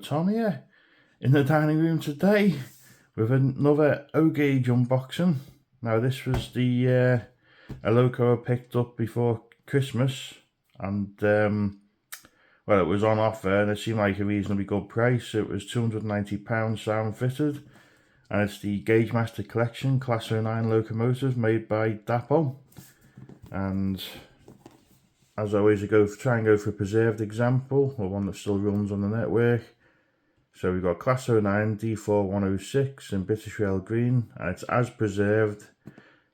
Tom here in the dining room today with another O-Gauge unboxing. Now this was the a loco I picked up before Christmas, and well, it was on offer and it seemed like a reasonably good price. It was £290 sound fitted, and it's the Gaugemaster collection Class 09 locomotive made by Dapol. And as always, I try and go for a preserved example, or one that still runs on the network. So we've got Class 09 D4106 in British Rail Green, and it's as preserved,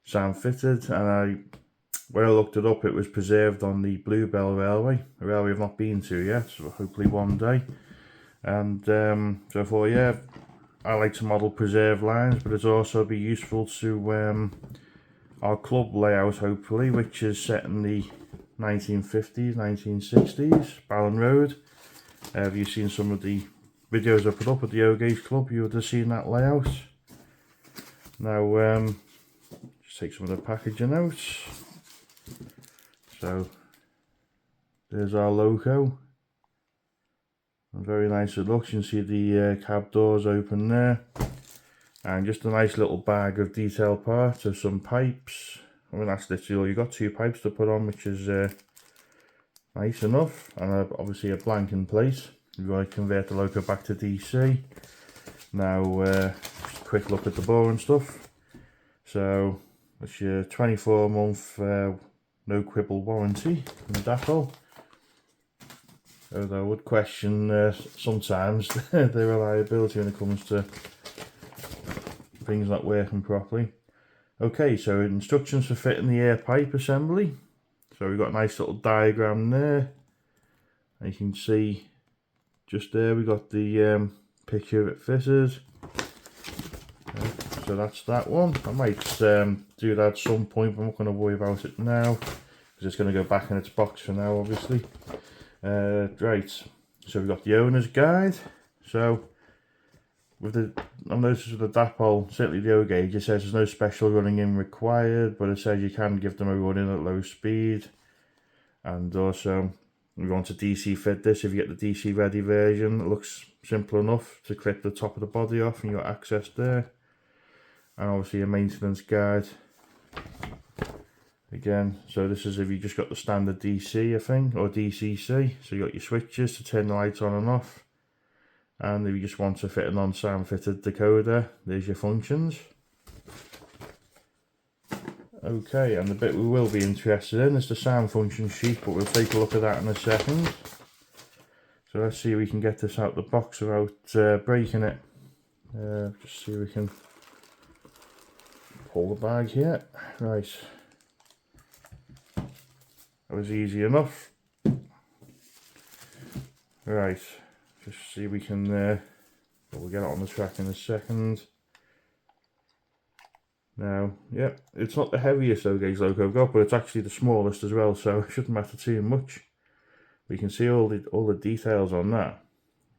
sound fitted. And when I looked it up, it was preserved on the Bluebell railway, a railway I've not been to yet, so hopefully one day. And so I thought, yeah, I like to model preserved lines, but it's also be useful to our club layout, hopefully, which is set in the 1950s, 1960s, Ballon Road. Have you seen some of the videos I put up at the O-Gauge Club? You would have seen that layout. Now, just take some of the packaging out. So, there's our logo. And very nice it looks. You can see the cab doors open there. And just a nice little bag of detail parts of some pipes. I mean, that's literally all you got, 2 pipes to put on, which is nice enough. And obviously a blank in place. We're going to convert the loco back to DC. Now, just a quick look at the bore and stuff. So, it's your 24-month no quibble warranty from Dapol. Although I would question sometimes the reliability when it comes to things not working properly. Okay, so instructions for fitting the air pipe assembly. So we've got a nice little diagram there. And you can see just there we got the picture of it fitted. So that's that one. I might do that at some point, but I'm not going to worry about it now, because it's going to go back in its box for now, obviously. Right, so we've got the owner's guide. So I've noticed with the Dapol, certainly the O-Gauge, it says there's no special running in required, but it says you can give them a run in at low speed. And also, if you want to DC fit this, if you get the DC ready version, it looks simple enough to clip the top of the body off and you've got access there. And obviously a maintenance guide. Again, so this is if you just got the standard DC, I think, or DCC. So you got your switches to turn the lights on and off. And if you just want to fit a non-sound fitted decoder, there's your functions. Okay, and the bit we will be interested in is the sound function sheet, but we'll take a look at that in a second. So let's see if we can get this out the box without breaking it. Just see if we can pull the bag here. Right. That was easy enough. Right. Just see if we can, we'll get it on the track in a second. Now, yeah, it's not the heaviest O-Gauge loco I've got, but it's actually the smallest as well, so it shouldn't matter too much. We can see all the details on that.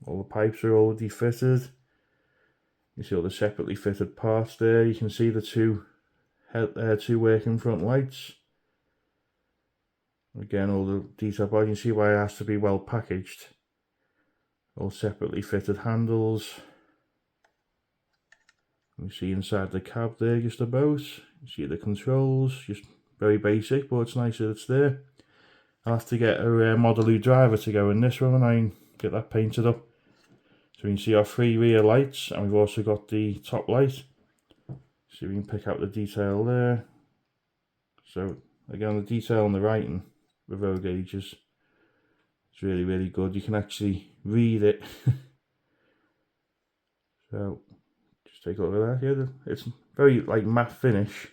All the pipes are already fitted. You see all the separately fitted parts there. You can see the two working front lights. Again, all the detail parts. You can see why it has to be well packaged. All separately fitted handles. You see inside the cab there just about. You see the controls, just very basic, but it's nice that it's there. I'll have to get a Model driver to go in this one and I get that painted up. So you can see our 3 rear lights, and we've also got the top light. See if we can pick out the detail there. So again, the detail on the writing with O-Gauges, it's really, really good. You can actually read it. So just take a look at that. Yeah, it's very like matte finish,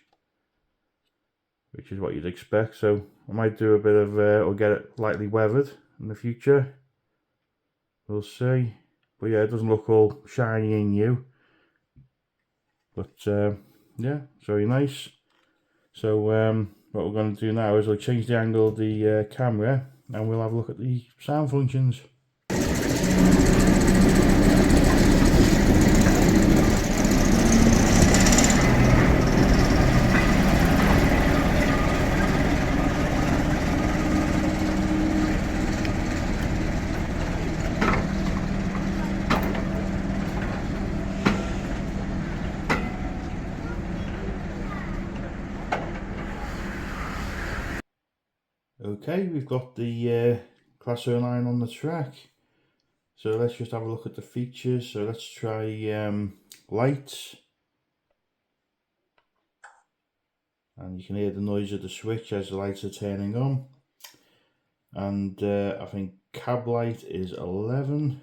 which is what you'd expect. So I might do a bit of or get it lightly weathered in the future. We'll see. But yeah, it doesn't look all shiny and new. But yeah, it's very nice. So what we're going to do now is we'll change the angle of the camera and we'll have a look at the sound functions. Okay, we've got the Class 09 on the track. So let's just have a look at the features. So let's try lights. And you can hear the noise of the switch as the lights are turning on. And I think cab light is 11.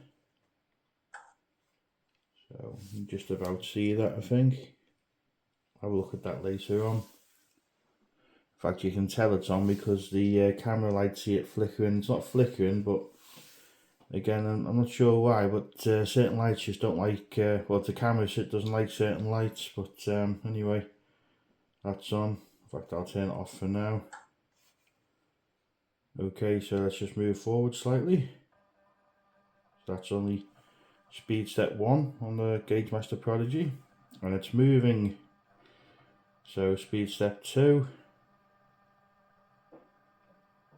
So you can just about see that, I think. Have a look at that later on. In fact, you can tell it's on because the camera lights see it flickering. It's not flickering, but again, I'm not sure why, but certain lights just don't like, well, the camera doesn't like certain lights, but anyway, that's on. In fact, I'll turn it off for now. Okay, so let's just move forward slightly. So that's only speed step 1 on the Gaugemaster Prodigy, and it's moving. So speed step 2.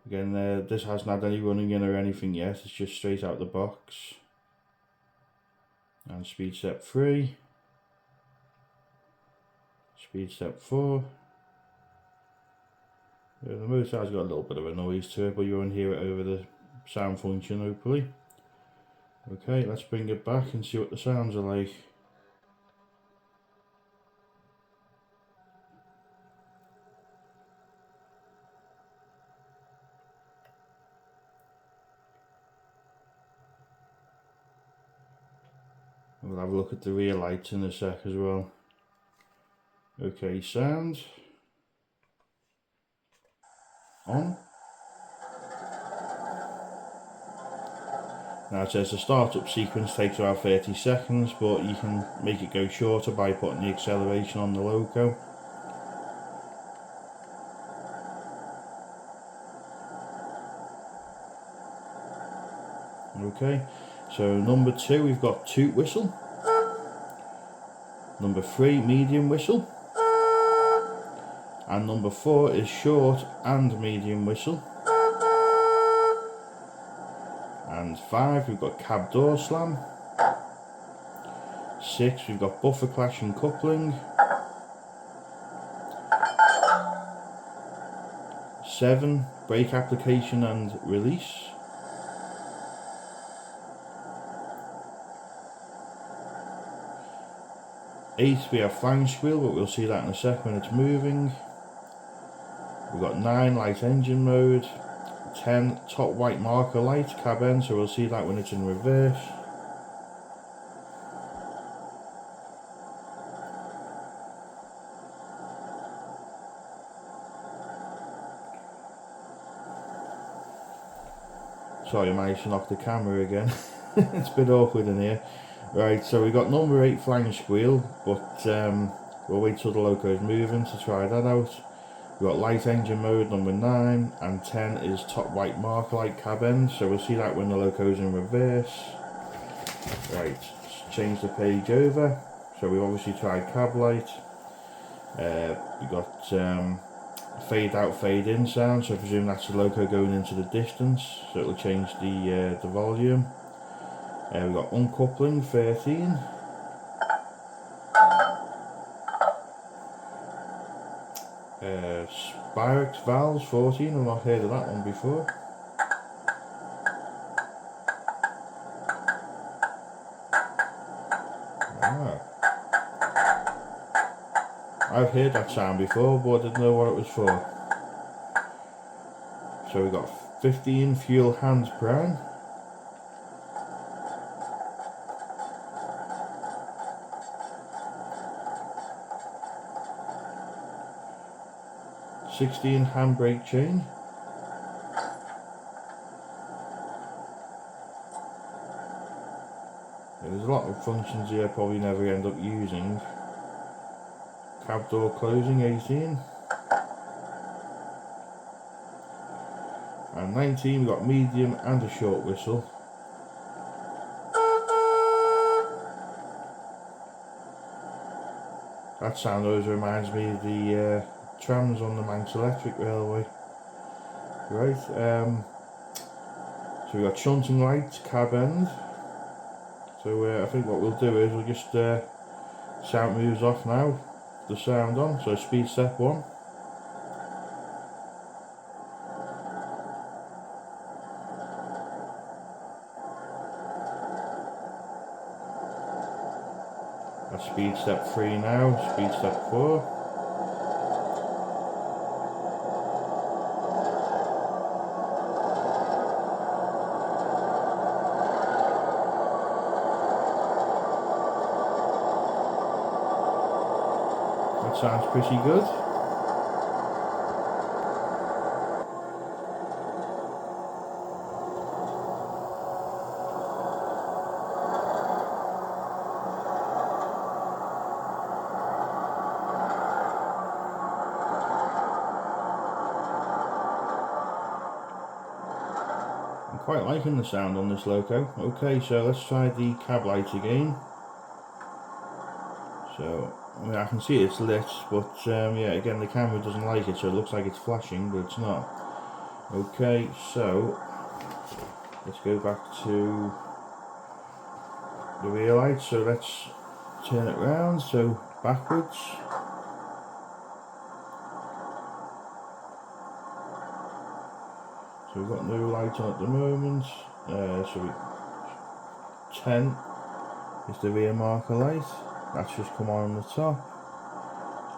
Again, this hasn't had any running in or anything yet, it's just straight out the box. And speed step 3. Speed step 4. The motor has got a little bit of a noise to it, but you won't hear it over the sound function, hopefully. Okay, let's bring it back and see what the sounds are like. We'll have a look at the rear lights in a sec as well. Okay, sound on. Now it says the startup sequence takes about 30 seconds, but you can make it go shorter by putting the acceleration on the loco. Okay, so number 2 we've got toot whistle. Number 3 medium whistle. And number 4 is short and medium whistle. And 5 we've got cab door slam. 6 we've got buffer clash and coupling. 7 brake application and release. 8 we have flange squeal, but we'll see that in a sec when it's moving. We've got 9 light engine mode. 10 top white marker light cab end, so we'll see that when it's in reverse. Sorry, I managed to knock the camera again. It's a bit awkward in here. Right, so we got number 8 flange squeal, but we'll wait till the loco is moving to try that out. We've got light engine mode number 9, and 10 is top white marker light cab end, so we'll see that when the loco's in reverse. Right, let's change the page over. So we've obviously tried cab light. We got fade out, fade in sound, so I presume that's the loco going into the distance, so it'll change the volume. We've got uncoupling 13. Spyrex valves 14, I've not heard of that one before. I've heard that sound before, but I didn't know what it was for. So we've got 15 fuel hands prime. '16 handbrake chain. There's a lot of functions here I probably never end up using. Cab door closing 18. And 19 we've got medium and a short whistle. That sound always reminds me of the trams on the Manx Electric Railway. Right, so we've got shunting lights, cab end. So I think what we'll do is we'll just sound moves off now, the sound on, so speed step 1. speed step 3 now, speed step 4. That sounds pretty good. I'm quite liking the sound on this loco. Okay, so let's try the cab light again. So, I mean, I can see it's lit, but yeah, again, the camera doesn't like it, so it looks like it's flashing, but it's not. Okay, so let's go back to the rear light. So let's turn it round, so backwards. So we've got no light on at the moment. So 10 is the rear marker light. That's just come on the top.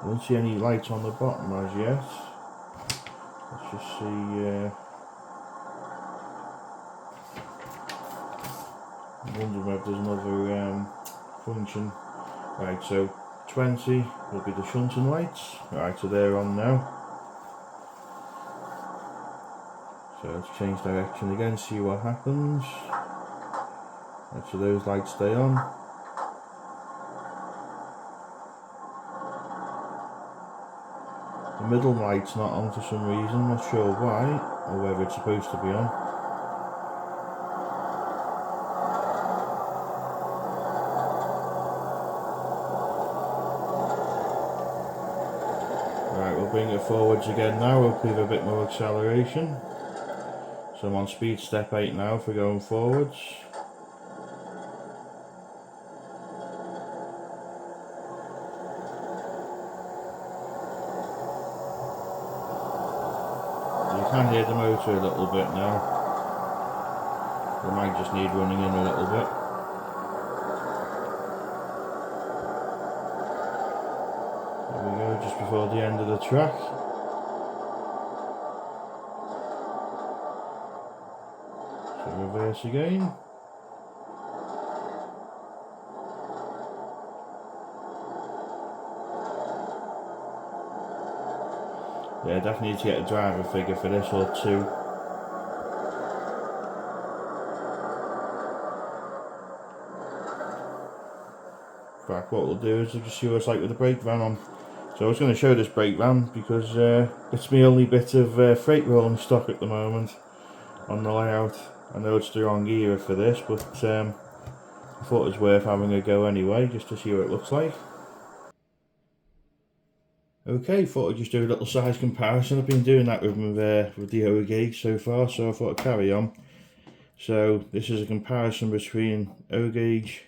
I don't see any light on the bottom as yet. Let's just see. I'm wondering if there's another function. Right, so 20 will be the shunting lights. Right, so they're on now. So let's change direction again, see what happens. Right, so those lights stay on. The middle light's not on for some reason, not sure why, or whether it's supposed to be on. Right, we'll bring it forwards again now, hopefully with a bit more acceleration. So I'm on speed step 8 now for going forwards. You can hear the motor a little bit now. It might just need running in a little bit. There we go, just before the end of the track. So reverse again. Yeah, definitely need to get a driver figure for this, or 2. In fact, what we'll do is we'll just see what it's like with the brake van on. So I was going to show this brake van because it's my only bit of freight rolling stock at the moment on the layout. I know it's the wrong era for this, but I thought it was worth having a go anyway, just to see what it looks like. Okay, thought I'd just do a little size comparison. I've been doing that with the O gauge so far, so I thought I'd carry on. So this is a comparison between O gauge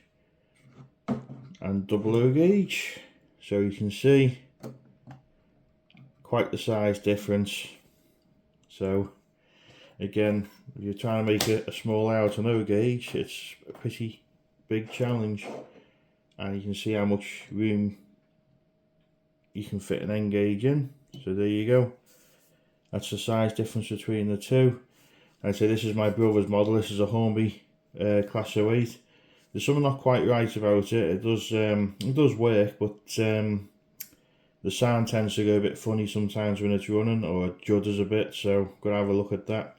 and double O gauge. So you can see quite the size difference. So again, if you're trying to make a small layout on O gauge, it's a pretty big challenge, and you can see how much room you can fit an N gauge in. So there you go, that's the size difference between the two. I'd say this is my brother's model. This is a Hornby Class 08. There's something not quite right about it. It does work, but the sound tends to go a bit funny sometimes when it's running, or it judders a bit, so gotta have a look at that.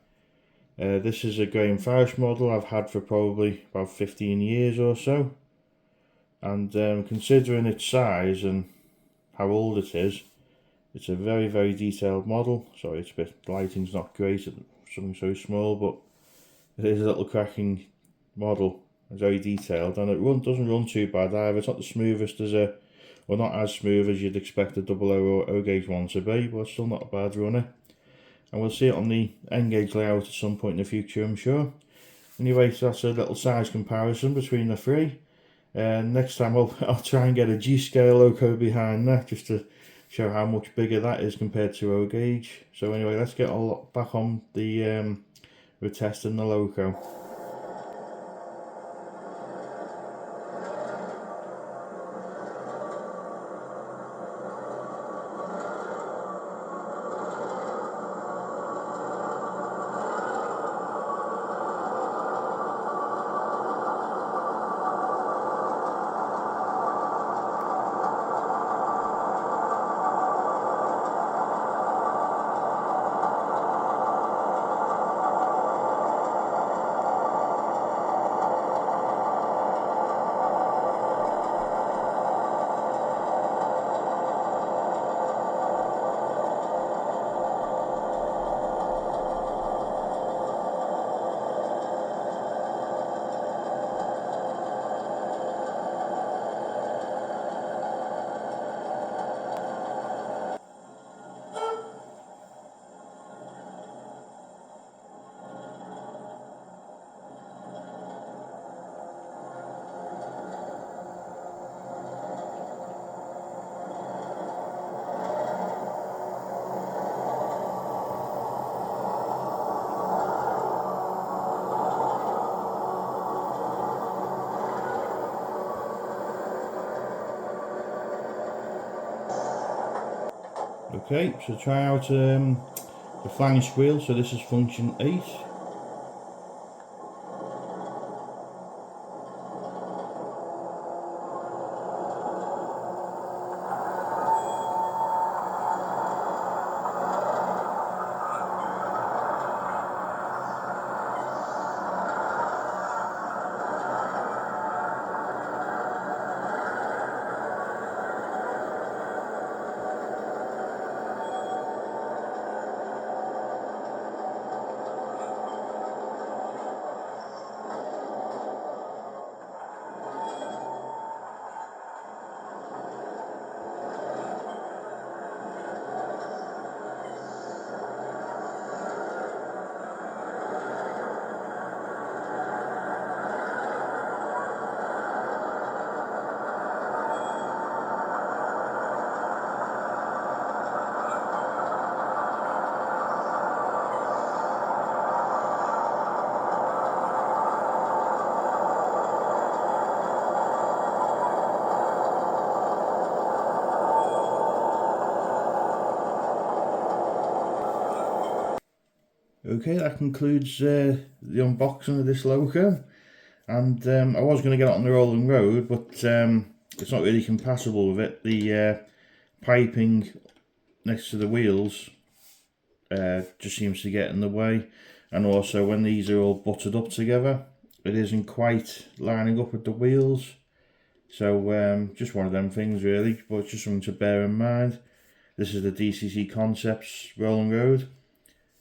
This is a Graham Farish model I've had for probably about 15 years or so, and considering its size and how old it is, it's a very, very detailed model. Sorry, it's a bit, the lighting's not great at something so small, but it is a little cracking model. It's very detailed, and it doesn't run too bad either. It's not the smoothest well, not as smooth as you'd expect a double O or O gauge one to be, but it's still not a bad runner. And we'll see it on the N gauge layout at some point in the future, I'm sure. Anyway, so that's a little size comparison between the three. Next time I'll try and get a G-scale loco behind that, just to show how much bigger that is compared to O gauge. So anyway, let's get all back on the with testing the loco. Okay, so try out the flange wheel. So this is function 8. Okay, that concludes the unboxing of this loco, and I was going to get it on the rolling road, but it's not really compatible with it. The piping next to the wheels just seems to get in the way, and also when these are all buttered up together, it isn't quite lining up with the wheels. So just one of them things really, but just something to bear in mind. This is the DCC Concepts rolling road.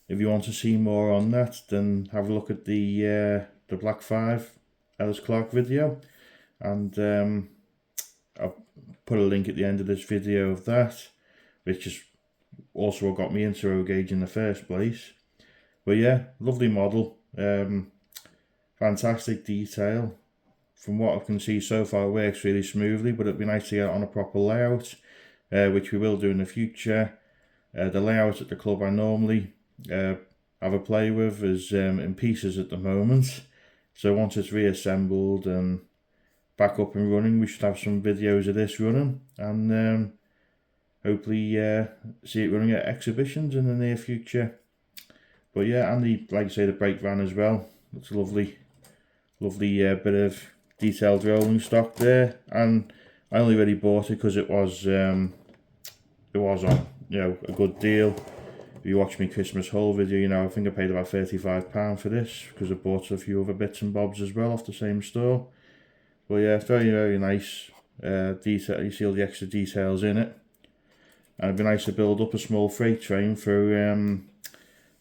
If you want to see more on that, then have a look at the Black 5 Ellis Clark video, and I'll put a link at the end of this video of that, which is also what got me into road gauge in the first place. But yeah, lovely model, fantastic detail. From what I can see so far, it works really smoothly, but it'd be nice to get it on a proper layout, which we will do in the future. The layout at the club I normally have a play with is in pieces at the moment, so once it's reassembled and back up and running, we should have some videos of this running, and hopefully see it running at exhibitions in the near future. But yeah, and like I say, the brake van as well. It's a lovely bit of detailed rolling stock there, and I only really bought it because it was on a good deal. If you watch my Christmas haul video, I think I paid about £35 for this, because I bought a few other bits and bobs as well off the same store. But yeah, it's very nice detail. You see all the extra details in it, and it'd be nice to build up a small freight train for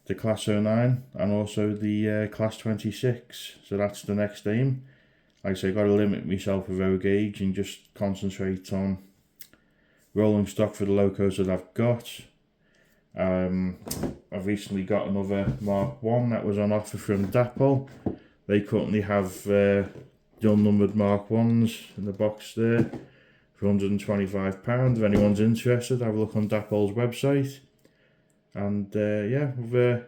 the Class 09 and also the Class 26. So that's the next aim. Like I say, I've got to limit myself with road gauge and just concentrate on rolling stock for the locos that I've got. I've recently got another Mark 1 that was on offer from Dapol. They currently have the unnumbered Mark 1s in the box there for £125. If anyone's interested, have a look on Dapol's website. And yeah, we've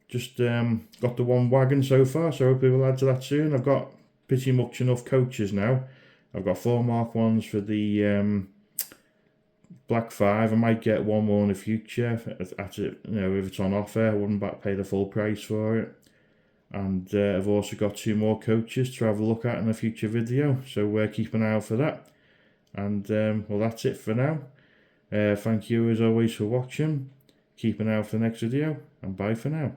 just got the one wagon so far, so hopefully we'll add to that soon. I've got pretty much enough coaches now. I've got 4 Mark 1s for the Black 5. I might get one more in the future if it's on offer. I wouldn't pay the full price for it. And I've also got 2 more coaches to have a look at in a future video, so keep an eye out for that. And well, that's it for now. Thank you as always for watching. Keep an eye out for the next video, and bye for now.